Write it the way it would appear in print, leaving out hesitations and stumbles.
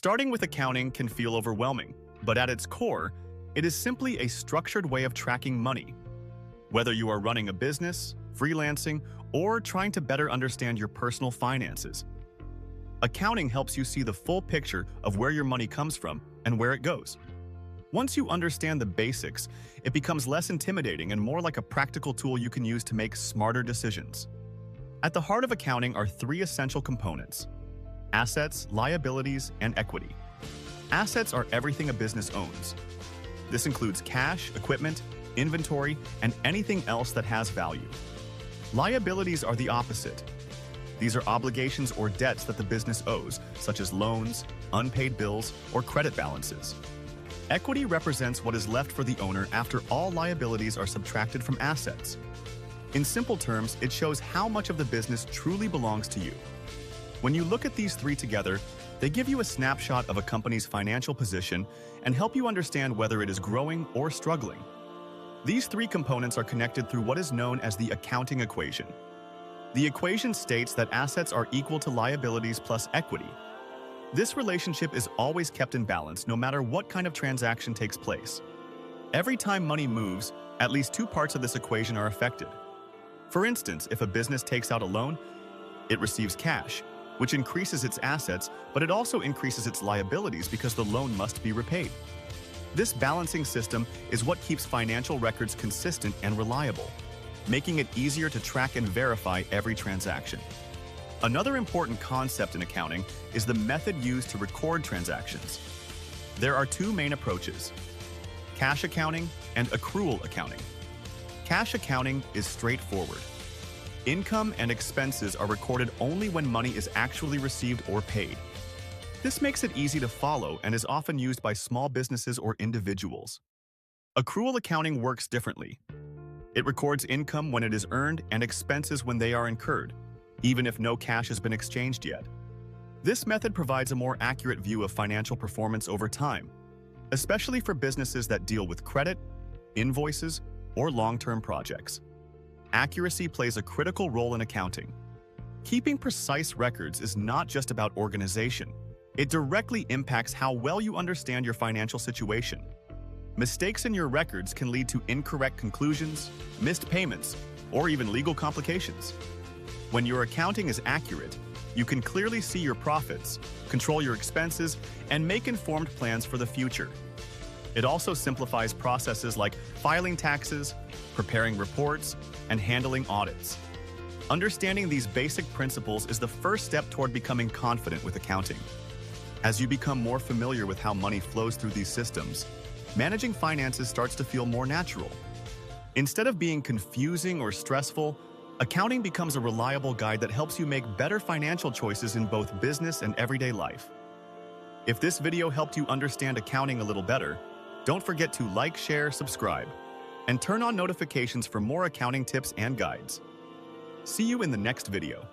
Starting with accounting can feel overwhelming, but at its core, it is simply a structured way of tracking money. Whether you are running a business, freelancing, or trying to better understand your personal finances, accounting helps you see the full picture of where your money comes from and where it goes. Once you understand the basics, it becomes less intimidating and more like a practical tool you can use to make smarter decisions. At the heart of accounting are three essential components: assets, liabilities, and equity. Assets are everything a business owns. This includes cash, equipment, inventory, and anything else that has value. Liabilities are the opposite. These are obligations or debts that the business owes, such as loans, unpaid bills, or credit balances. Equity represents what is left for the owner after all liabilities are subtracted from assets. In simple terms, it shows how much of the business truly belongs to you. When you look at these three together, they give you a snapshot of a company's financial position and help you understand whether it is growing or struggling. These three components are connected through what is known as the accounting equation. The equation states that assets are equal to liabilities plus equity. This relationship is always kept in balance no matter what kind of transaction takes place. Every time money moves, at least two parts of this equation are affected. For instance, if a business takes out a loan, it receives cash, which increases its assets, but it also increases its liabilities because the loan must be repaid. This balancing system is what keeps financial records consistent and reliable, making it easier to track and verify every transaction. Another important concept in accounting is the method used to record transactions. There are two main approaches: cash accounting and accrual accounting. Cash accounting is straightforward. Income and expenses are recorded only when money is actually received or paid. This makes it easy to follow and is often used by small businesses or individuals. Accrual accounting works differently. It records income when it is earned and expenses when they are incurred, even if no cash has been exchanged yet. This method provides a more accurate view of financial performance over time, especially for businesses that deal with credit, invoices, or long-term projects. Accuracy plays a critical role in accounting. Keeping precise records is not just about organization. It directly impacts how well you understand your financial situation. Mistakes in your records can lead to incorrect conclusions, missed payments, or even legal complications. When your accounting is accurate, you can clearly see your profits, control your expenses, and make informed plans for the future. It also simplifies processes like filing taxes, preparing reports, and handling audits. Understanding these basic principles is the first step toward becoming confident with accounting. As you become more familiar with how money flows through these systems, managing finances starts to feel more natural. Instead of being confusing or stressful, accounting becomes a reliable guide that helps you make better financial choices in both business and everyday life. If this video helped you understand accounting a little better, don't forget to like, share, subscribe, and turn on notifications for more accounting tips and guides. See you in the next video.